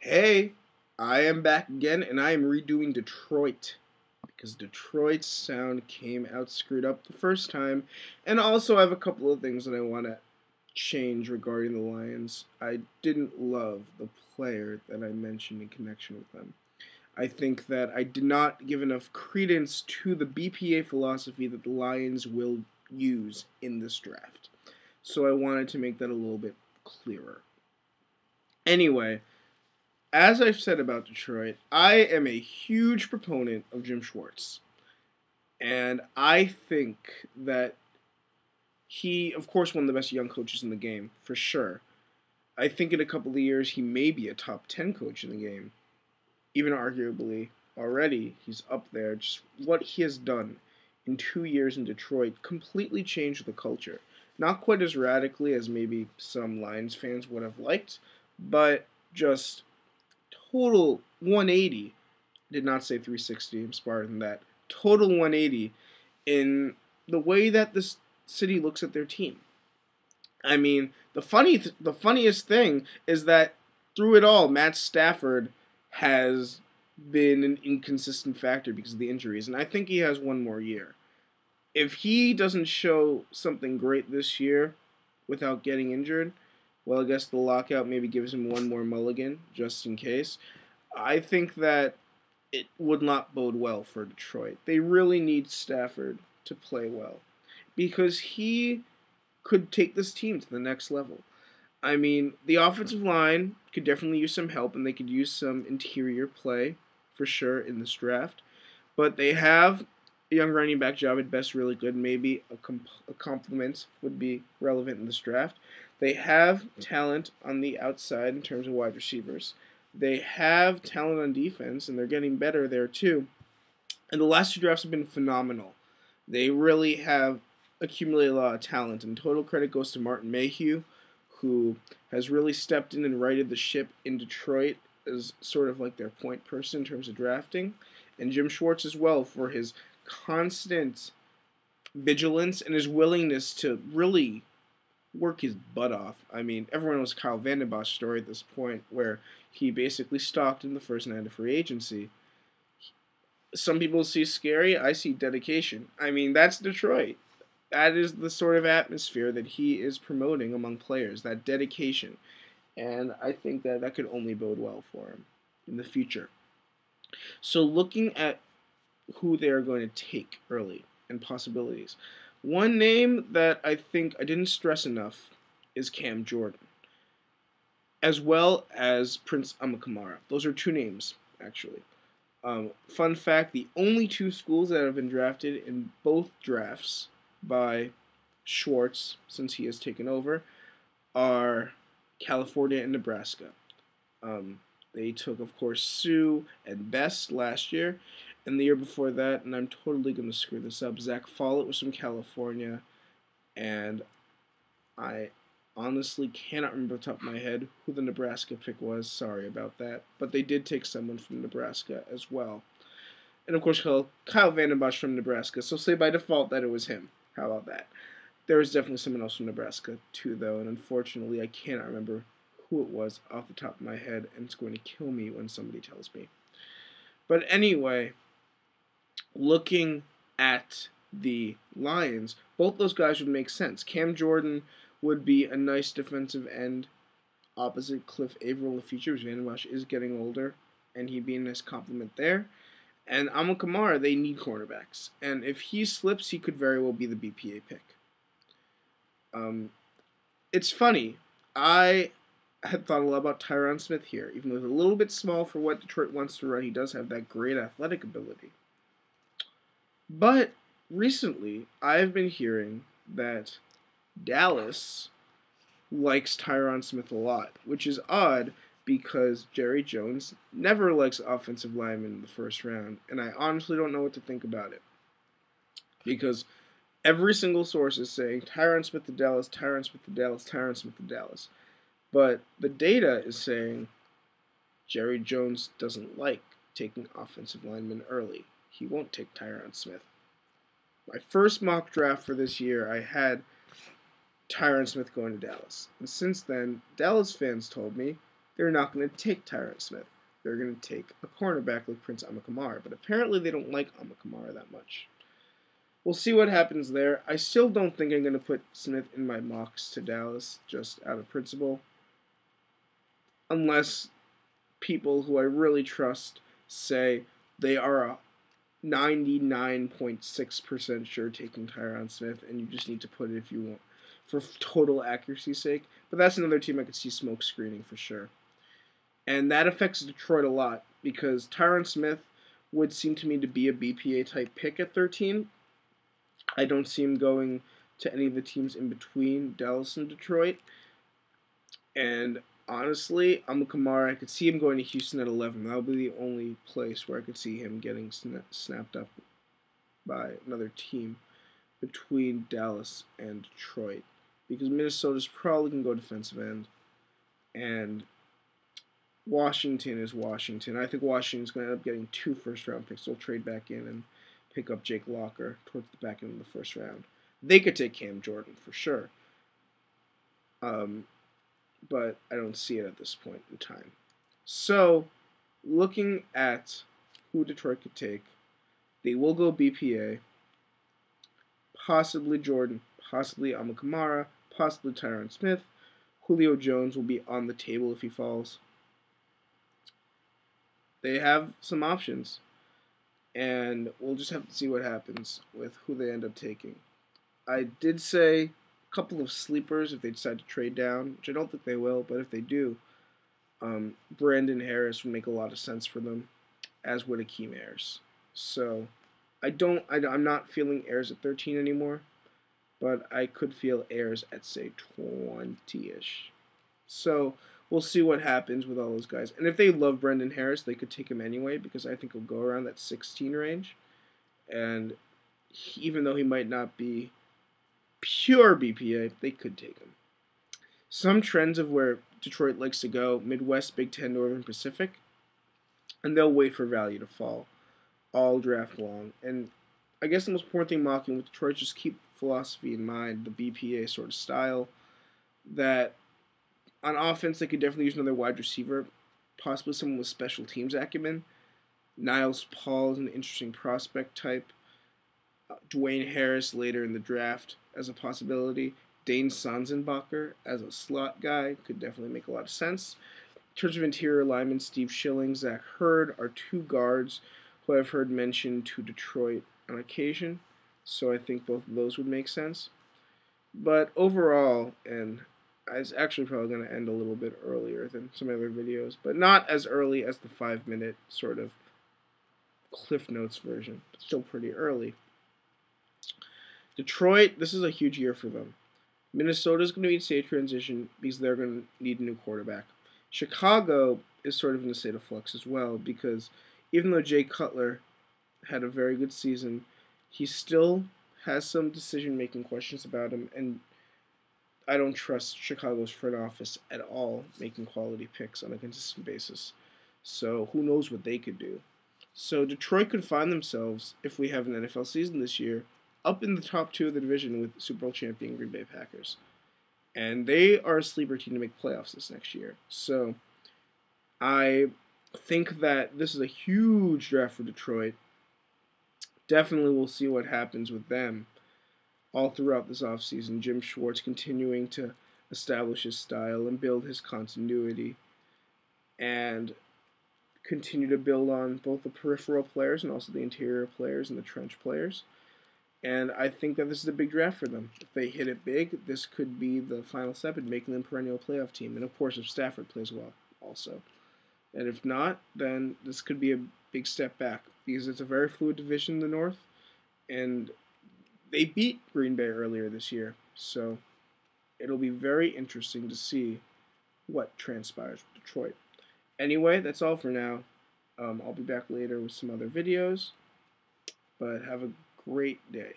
Hey, I am back again and I am redoing Detroit because Detroit's sound came out screwed up the first time, and also I have a couple of things that I want to change regarding the Lions. I didn't love the player that I mentioned in connection with them. I think that I did not give enough credence to the BPA philosophy that the Lions will use in this draft. So I wanted to make that a little bit clearer. Anyway, as I've said about Detroit, I am a huge proponent of Jim Schwartz. And I think that he, of course, one of the best young coaches in the game, for sure. I think in a couple of years he may be a top 10 coach in the game. Even arguably, already, he's up there. Just what he has done in 2 years in Detroit completely changed the culture. Not quite as radically as maybe some Lions fans would have liked, but just total 180. Did not say 360. I'm smarter than that. Total 180 in the way that this city looks at their team. I mean, the funniest thing is that through it all, Matt Stafford has been an inconsistent factor because of the injuries, and I think he has one more year. If he doesn't show something great this year without getting injured, well, I guess the lockout maybe gives him one more mulligan just in case. I think that it would not bode well for Detroit. They really need Stafford to play well because he could take this team to the next level. I mean, the offensive line could definitely use some help, and they could use some interior play for sure in this draft. But they have a young running back, Javid Best, really good. Maybe a compliment would be relevant in this draft. They have talent on the outside in terms of wide receivers. They have talent on defense, and they're getting better there too. And the last two drafts have been phenomenal. They really have accumulated a lot of talent, and total credit goes to Martin Mayhew, who has really stepped in and righted the ship in Detroit as sort of like their point person in terms of drafting, and Jim Schwartz as well for his constant vigilance and his willingness to really work his butt off. I mean, everyone knows Kyle Vandenbosch's story at this point, where he basically stalked in the first night of free agency. Some people see scary. I see dedication. I mean, that's Detroit. That is the sort of atmosphere that he is promoting among players, that dedication. And I think that that could only bode well for him in the future. So, looking at who they are going to take early and possibilities, one name that I think I didn't stress enough is Cam Jordan, as well as Prince Amakamara. Those are two names, actually. Fun fact, the only two schools that have been drafted in both drafts by Schwartz since he has taken over are California and Nebraska. They took, of course, Sue and Best last year, and the year before that, and I'm totally going to screw this up, Zach Follett was from California, and I honestly cannot remember off the top of my head who the Nebraska pick was. Sorry about that. But they did take someone from Nebraska as well. And of course, Kyle Vandenbosch from Nebraska. So say by default that it was him. How about that? There was definitely someone else from Nebraska too, though. And unfortunately, I cannot remember who it was off the top of my head. And it's going to kill me when somebody tells me. But anyway, looking at the Lions, both those guys would make sense. Cam Jordan would be a nice defensive end opposite Cliff Averill in the future, because Vandenbosch is getting older, and he'd be a nice compliment there. And Amon Kamara, they need cornerbacks. And if he slips, he could very well be the BPA pick. It's funny. I had thought a lot about Tyron Smith here. Even though he's a little bit small for what Detroit wants to run, he does have that great athletic ability. But recently, I've been hearing that Dallas likes Tyron Smith a lot, which is odd because Jerry Jones never likes offensive linemen in the first round, and I honestly don't know what to think about it. Because every single source is saying Tyron Smith to Dallas, Tyron Smith to Dallas, Tyron Smith to Dallas. But the data is saying Jerry Jones doesn't like taking offensive linemen early. He won't take Tyron Smith. My first mock draft for this year, I had Tyron Smith going to Dallas. And since then, Dallas fans told me they're not going to take Tyron Smith. They're going to take a cornerback like Prince Amukamara, but apparently they don't like Amukamara that much. We'll see what happens there. I still don't think I'm going to put Smith in my mocks to Dallas just out of principle, unless people who I really trust say they are a 99.6% sure taking Tyron Smith, and you just need to put it if you want for total accuracy's sake. But that's another team I could see smoke screening for sure. And that affects Detroit a lot because Tyron Smith would seem to me to be a BPA type pick at 13. I don't see him going to any of the teams in between Dallas and Detroit. And honestly, Amukamara, I could see him going to Houston at 11. That would be the only place where I could see him getting snapped up by another team between Dallas and Detroit. Because Minnesota's probably going to go defensive end. And Washington is Washington. I think Washington's going to end up getting 2 first-round picks. They'll trade back in and pick up Jake Locker towards the back end of the first round. They could take Cam Jordan for sure. But I don't see it at this point in time. So, looking at who Detroit could take, they will go BPA, possibly Jordan, possibly Amukamara, possibly Tyron Smith. Julio Jones will be on the table if he falls. They have some options, and we'll just have to see what happens with who they end up taking. I did say a couple of sleepers if they decide to trade down, which I don't think they will, but if they do, Brandon Harris would make a lot of sense for them, as would Akeem Ayers. So I'm not feeling Ayers at 13 anymore, but I could feel Ayers at, say, 20-ish. So we'll see what happens with all those guys. And if they love Brandon Harris, they could take him anyway, because I think he'll go around that 16 range. And even though he might not be pure BPA, they could take him. Some trends of where Detroit likes to go: Midwest, Big Ten, Northern Pacific, and they'll wait for value to fall all draft long. And I guess the most important thing mocking with Detroit, just keep philosophy in mind, the BPA sort of style, that on offense they could definitely use another wide receiver, possibly someone with special teams acumen. Niles Paul is an interesting prospect type. Dwayne Harris later in the draft as a possibility. Dane Sanzenbacher as a slot guy could definitely make a lot of sense. In terms of interior linemen, Steve Schilling, Zach Hurd are 2 guards who I've heard mentioned to Detroit on occasion. So I think both of those would make sense. But overall, and I was actually probably going to end a little bit earlier than some other videos, but not as early as the 5-minute sort of Cliff Notes version. Still pretty early. Detroit, this is a huge year for them. Minnesota's going to be in a state of transition because they're going to need a new quarterback. Chicago is sort of in a state of flux as well, because even though Jay Cutler had a very good season, he still has some decision-making questions about him, and I don't trust Chicago's front office at all making quality picks on a consistent basis. So who knows what they could do. So Detroit could find themselves, if we have an NFL season this year, up in the top 2 of the division with Super Bowl champion Green Bay Packers. And they are a sleeper team to make playoffs this next year. So I think that this is a huge draft for Detroit. Definitely we'll see what happens with them all throughout this offseason. Jim Schwartz continuing to establish his style and build his continuity, and continue to build on both the peripheral players and also the interior players and the trench players. And I think that this is a big draft for them. If they hit it big, this could be the final step in making them a perennial playoff team. And of course, if Stafford plays well also. And if not, then this could be a big step back, because it's a very fluid division in the North. And they beat Green Bay earlier this year. So it'll be very interesting to see what transpires with Detroit. Anyway, that's all for now. I'll be back later with some other videos. But have a great day.